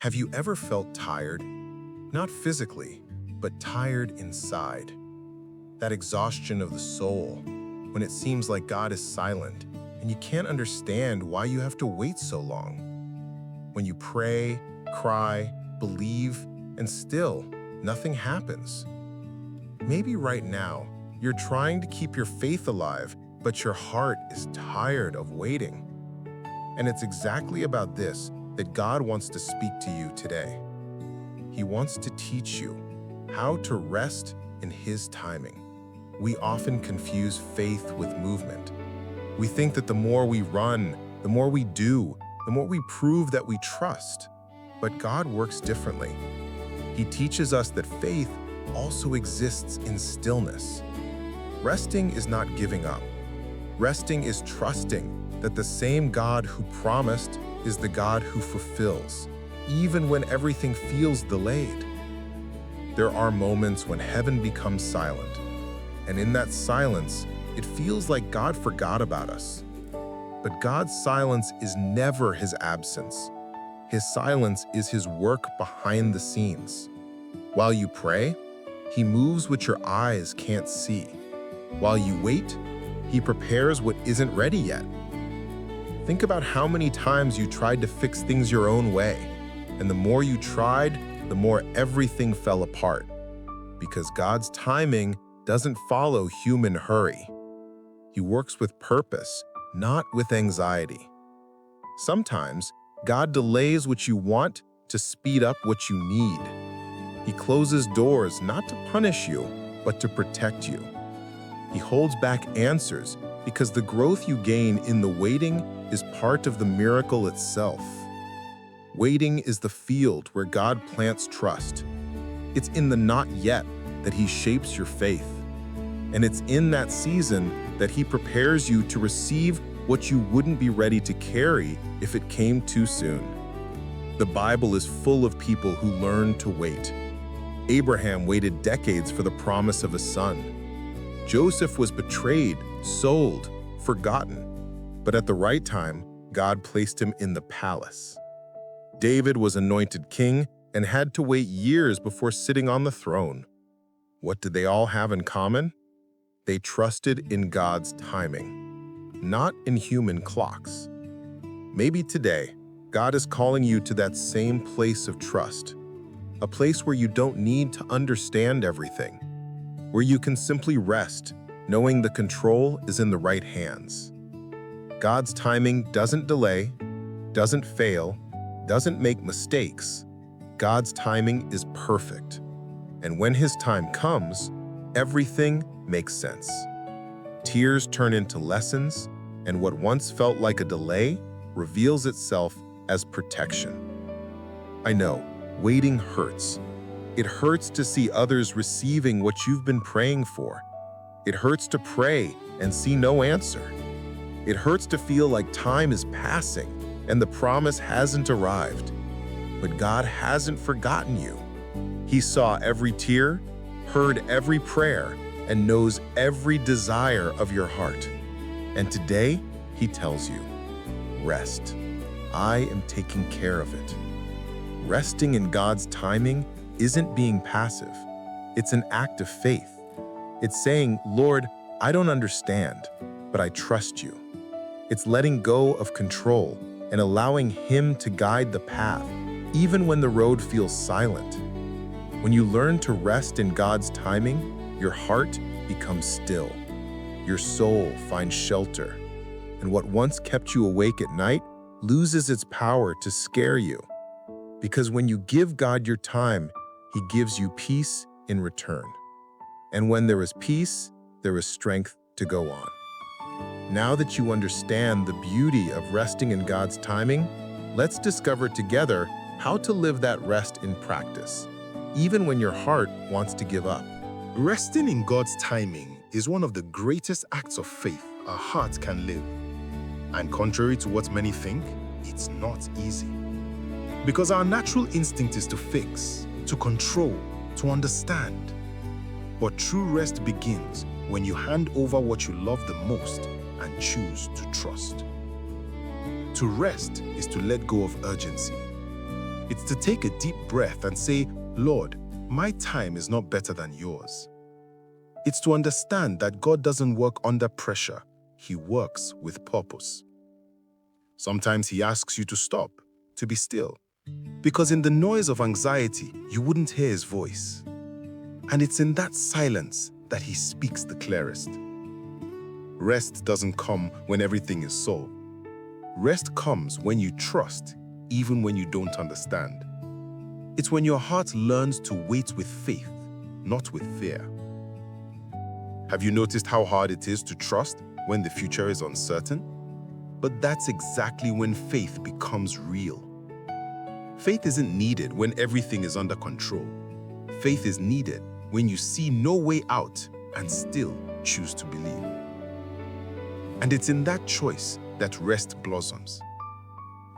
Have you ever felt tired? Not physically, but tired inside. That exhaustion of the soul, when it seems like God is silent and you can't understand why you have to wait so long. When you pray, cry, believe, and still nothing happens. Maybe right now, you're trying to keep your faith alive, but your heart is tired of waiting. And it's exactly about this that God wants to speak to you today. He wants to teach you how to rest in His timing. We often confuse faith with movement. We think that the more we run, the more we do, the more we prove that we trust. But God works differently. He teaches us that faith also exists in stillness. Resting is not giving up. Resting is trusting that the same God who promised is the God who fulfills, even when everything feels delayed. There are moments when heaven becomes silent, and in that silence, it feels like God forgot about us. But God's silence is never His absence. His silence is His work behind the scenes. While you pray, He moves what your eyes can't see. While you wait, He prepares what isn't ready yet. Think about how many times you tried to fix things your own way, and the more you tried, the more everything fell apart. Because God's timing doesn't follow human hurry. He works with purpose, not with anxiety. Sometimes, God delays what you want to speed up what you need. He closes doors not to punish you, but to protect you. He holds back answers because the growth you gain in the waiting is part of the miracle itself. Waiting is the field where God plants trust. It's in the not yet that He shapes your faith. And it's in that season that He prepares you to receive what you wouldn't be ready to carry if it came too soon. The Bible is full of people who learned to wait. Abraham waited decades for the promise of a son. Joseph was betrayed, sold, forgotten. But at the right time, God placed him in the palace. David was anointed king and had to wait years before sitting on the throne. What did they all have in common? They trusted in God's timing, not in human clocks. Maybe today, God is calling you to that same place of trust, a place where you don't need to understand everything, where you can simply rest, knowing the control is in the right hands. God's timing doesn't delay, doesn't fail, doesn't make mistakes. God's timing is perfect. And when His time comes, everything makes sense. Tears turn into lessons, and what once felt like a delay reveals itself as protection. I know, waiting hurts. It hurts to see others receiving what you've been praying for. It hurts to pray and see no answer. It hurts to feel like time is passing and the promise hasn't arrived. But God hasn't forgotten you. He saw every tear, heard every prayer, and knows every desire of your heart. And today, He tells you, rest. I am taking care of it. Resting in God's timing isn't being passive. It's an act of faith. It's saying, Lord, I don't understand, but I trust you. It's letting go of control and allowing Him to guide the path, even when the road feels silent. When you learn to rest in God's timing, your heart becomes still. Your soul finds shelter. And what once kept you awake at night loses its power to scare you. Because when you give God your time, He gives you peace in return. And when there is peace, there is strength to go on. Now that you understand the beauty of resting in God's timing, let's discover together how to live that rest in practice, even when your heart wants to give up. Resting in God's timing is one of the greatest acts of faith our heart can live. And contrary to what many think, it's not easy. Because our natural instinct is to fix, to control, to understand. But true rest begins when you hand over what you love the most and choose to trust. To rest is to let go of urgency. It's to take a deep breath and say, Lord, my time is not better than yours. It's to understand that God doesn't work under pressure. He works with purpose. Sometimes He asks you to stop, to be still, because in the noise of anxiety, you wouldn't hear His voice. And it's in that silence that He speaks the clearest. Rest doesn't come when everything is solved. Rest comes when you trust, even when you don't understand. It's when your heart learns to wait with faith, not with fear. Have you noticed how hard it is to trust when the future is uncertain? But that's exactly when faith becomes real. Faith isn't needed when everything is under control. Faith is needed when you see no way out and still choose to believe. And it's in that choice that rest blossoms.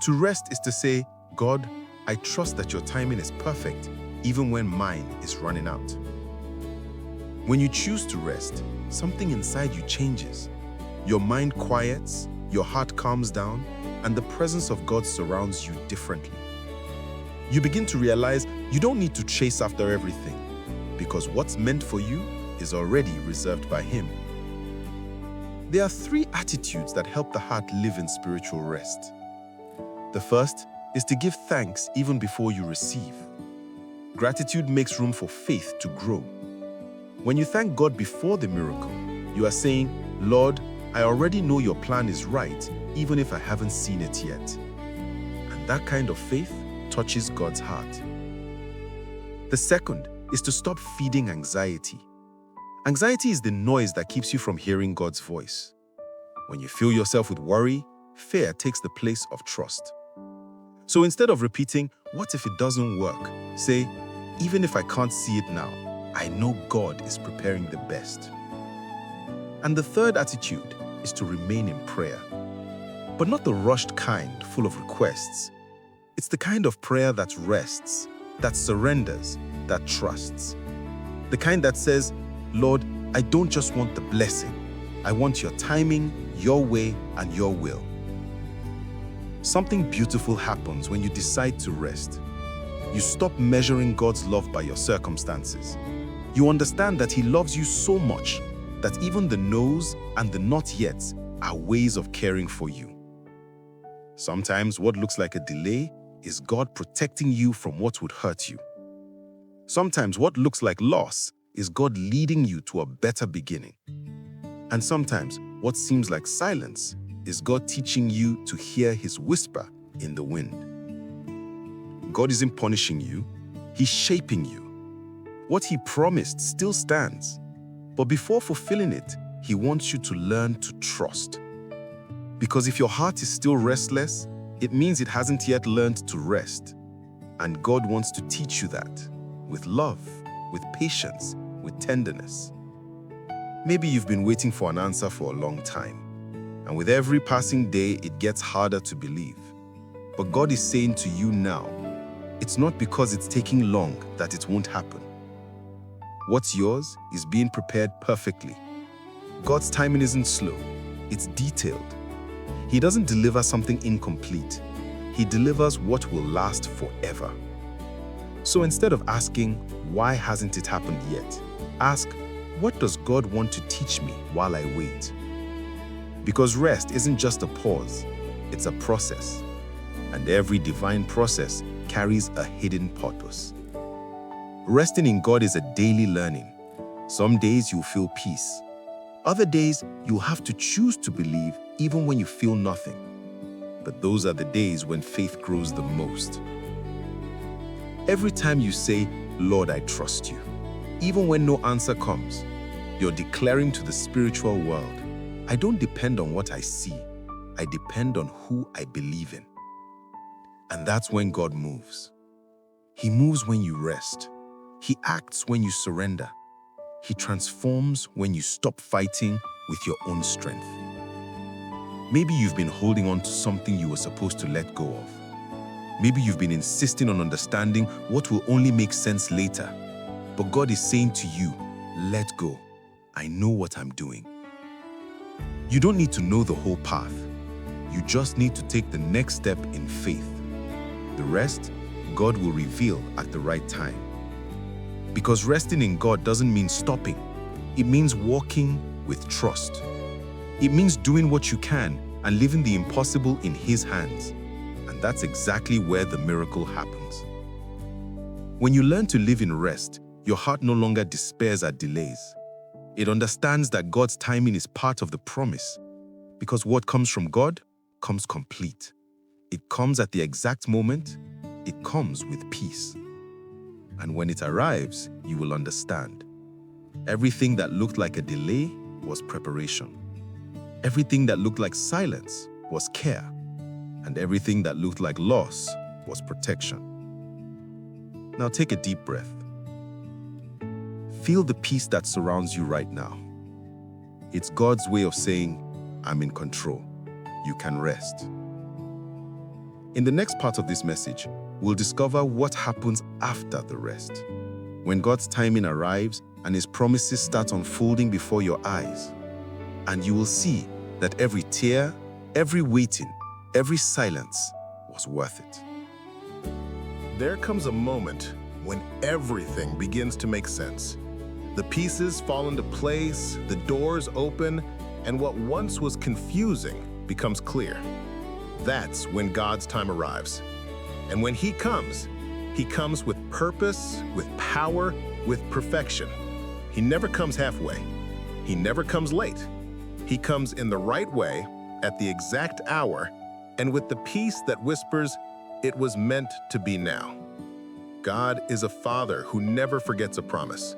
To rest is to say, God, I trust that your timing is perfect, even when mine is running out. When you choose to rest, something inside you changes. Your mind quiets, your heart calms down, and the presence of God surrounds you differently. You begin to realize you don't need to chase after everything, because what's meant for you is already reserved by Him. There are 3 attitudes that help the heart live in spiritual rest. The first is to give thanks even before you receive. Gratitude makes room for faith to grow. When you thank God before the miracle, you are saying, Lord, I already know your plan is right, even if I haven't seen it yet. And that kind of faith touches God's heart. The second is to stop feeding anxiety. Anxiety is the noise that keeps you from hearing God's voice. When you fill yourself with worry, fear takes the place of trust. So instead of repeating, what if it doesn't work? Say, even if I can't see it now, I know God is preparing the best. And the third attitude is to remain in prayer. But not the rushed kind, full of requests. It's the kind of prayer that rests, that surrenders, that trusts. The kind that says, Lord, I don't just want the blessing. I want your timing, your way, and your will. Something beautiful happens when you decide to rest. You stop measuring God's love by your circumstances. You understand that He loves you so much that even the no's and the not yets are ways of caring for you. Sometimes what looks like a delay is God protecting you from what would hurt you. Sometimes what looks like loss is God leading you to a better beginning. And sometimes what seems like silence is God teaching you to hear His whisper in the wind. God isn't punishing you, He's shaping you. What He promised still stands, but before fulfilling it, He wants you to learn to trust. Because if your heart is still restless, it means it hasn't yet learned to rest. And God wants to teach you that, with love, with patience, with tenderness. Maybe you've been waiting for an answer for a long time, and with every passing day, it gets harder to believe. But God is saying to you now, it's not because it's taking long that it won't happen. What's yours is being prepared perfectly. God's timing isn't slow, it's detailed. He doesn't deliver something incomplete. He delivers what will last forever. So instead of asking, why hasn't it happened yet? Ask, what does God want to teach me while I wait? Because rest isn't just a pause, it's a process. And every divine process carries a hidden purpose. Resting in God is a daily learning. Some days you'll feel peace. Other days you'll have to choose to believe even when you feel nothing. But those are the days when faith grows the most. Every time you say, Lord, I trust you, even when no answer comes, you're declaring to the spiritual world, I don't depend on what I see, I depend on who I believe in. And that's when God moves. He moves when you rest. He acts when you surrender. He transforms when you stop fighting with your own strength. Maybe you've been holding on to something you were supposed to let go of. Maybe you've been insisting on understanding what will only make sense later. But God is saying to you, let go. I know what I'm doing. You don't need to know the whole path. You just need to take the next step in faith. The rest, God will reveal at the right time. Because resting in God doesn't mean stopping. It means walking with trust. It means doing what you can and leaving the impossible in His hands. And that's exactly where the miracle happens. When you learn to live in rest, your heart no longer despairs at delays. It understands that God's timing is part of the promise, because what comes from God comes complete. It comes at the exact moment. It comes with peace. And when it arrives, you will understand. Everything that looked like a delay was preparation. Everything that looked like silence was care. And everything that looked like loss was protection. Now take a deep breath. Feel the peace that surrounds you right now. It's God's way of saying, I'm in control. You can rest. In the next part of this message, we'll discover what happens after the rest. When God's timing arrives and His promises start unfolding before your eyes. And you will see that every tear, every waiting, every silence was worth it. There comes a moment when everything begins to make sense. The pieces fall into place, the doors open, and what once was confusing becomes clear. That's when God's time arrives. And when He comes with purpose, with power, with perfection. He never comes halfway. He never comes late. He comes in the right way, at the exact hour, and with the peace that whispers, it was meant to be now. God is a Father who never forgets a promise.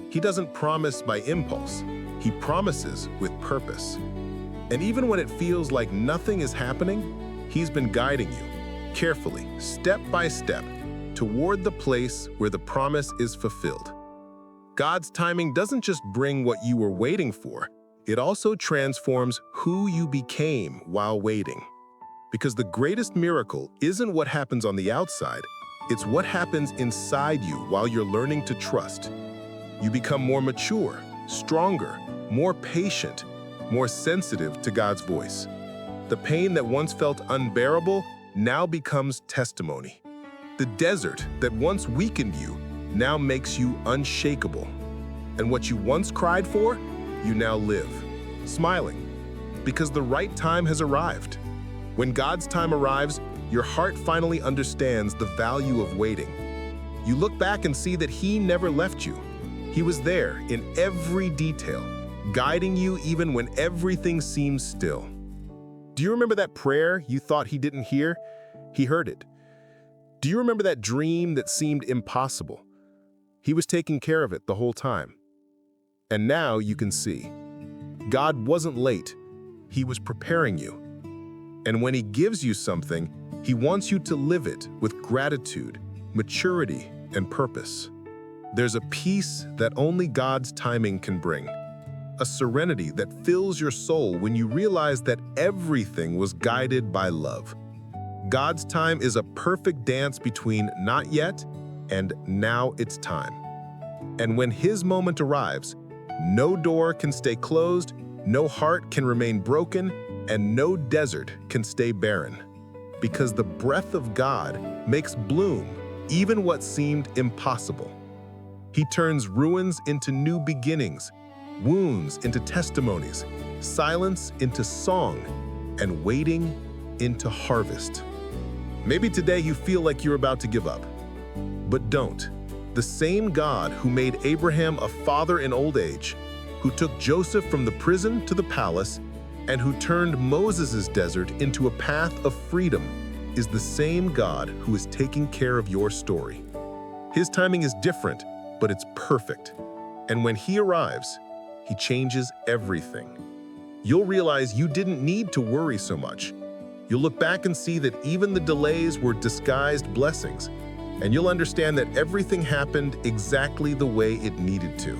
He doesn't promise by impulse. He promises with purpose. And even when it feels like nothing is happening, He's been guiding you, carefully, step by step, toward the place where the promise is fulfilled. God's timing doesn't just bring what you were waiting for, it also transforms who you became while waiting. Because the greatest miracle isn't what happens on the outside, it's what happens inside you while you're learning to trust. You become more mature, stronger, more patient, more sensitive to God's voice. The pain that once felt unbearable now becomes testimony. The desert that once weakened you now makes you unshakable. And what you once cried for, you now live, smiling, because the right time has arrived. When God's time arrives, your heart finally understands the value of waiting. You look back and see that He never left you. He was there in every detail, guiding you even when everything seems still. Do you remember that prayer you thought He didn't hear? He heard it. Do you remember that dream that seemed impossible? He was taking care of it the whole time. And now you can see. God wasn't late. He was preparing you. And when He gives you something, He wants you to live it with gratitude, maturity, and purpose. There's a peace that only God's timing can bring. A serenity that fills your soul when you realize that everything was guided by love. God's time is a perfect dance between not yet and now it's time. And when His moment arrives, no door can stay closed, no heart can remain broken, and no desert can stay barren. Because the breath of God makes bloom even what seemed impossible. He turns ruins into new beginnings, wounds into testimonies, silence into song, and waiting into harvest. Maybe today you feel like you're about to give up, but don't. The same God who made Abraham a father in old age, who took Joseph from the prison to the palace, and who turned Moses' desert into a path of freedom, is the same God who is taking care of your story. His timing is different, but it's perfect. And when He arrives, He changes everything. You'll realize you didn't need to worry so much. You'll look back and see that even the delays were disguised blessings, and you'll understand that everything happened exactly the way it needed to.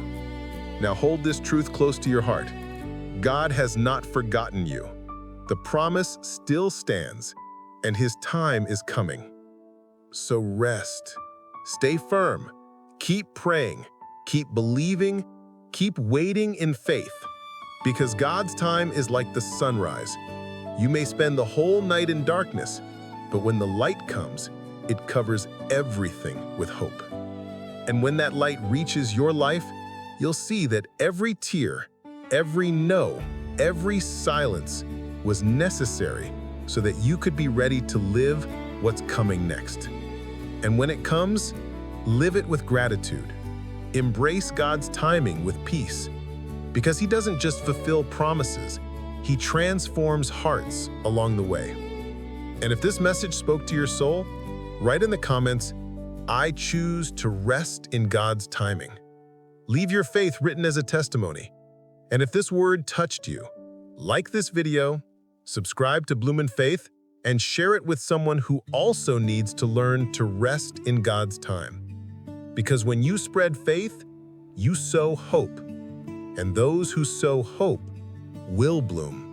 Now hold this truth close to your heart. God has not forgotten you. The promise still stands, and His time is coming. So rest, stay firm, keep praying, keep believing, keep waiting in faith, because God's time is like the sunrise. You may spend the whole night in darkness, but when the light comes, it covers everything with hope. And when that light reaches your life, you'll see that every tear, every no, every silence was necessary so that you could be ready to live what's coming next. And when it comes, live it with gratitude. Embrace God's timing with peace, because He doesn't just fulfill promises, He transforms hearts along the way. And if this message spoke to your soul, write in the comments, "I choose to rest in God's timing." Leave your faith written as a testimony. And if this word touched you, like this video, subscribe to Bloomin' Faith, and share it with someone who also needs to learn to rest in God's time. Because when you spread faith, you sow hope, and those who sow hope will bloom.